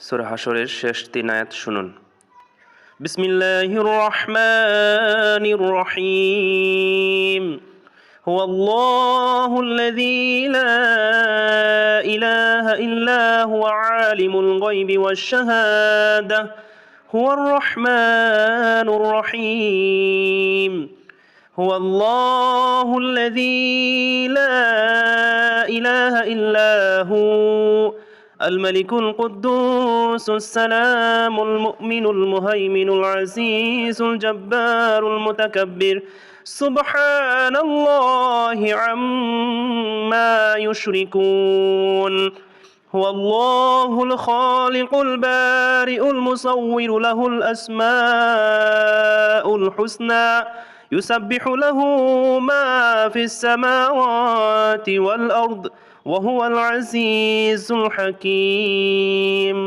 সূরা হাশরের শেষ 3 আয়াত শুনুন। বিসমিল্লাহির রহমানির রহিম। হুয়াল্লাহুল্লাযী লা ইলাহা ইল্লা হুয়া আলিমুল গায়বি ওয়াশ শাহাদাহ হুয়ার রহমানুর রহিম। হুয়াল্লাহুল্লাযী লা ইলাহা ইল্লা হু الملك القدوس السلام المؤمن المهيمن العزيز الجبار المتكبر سبحان الله عما يشركون. هو الله الخالق البارئ المصور له الأسماء الحسنى يسبح له ما في السماوات والأرض وهو العزيز الحكيم.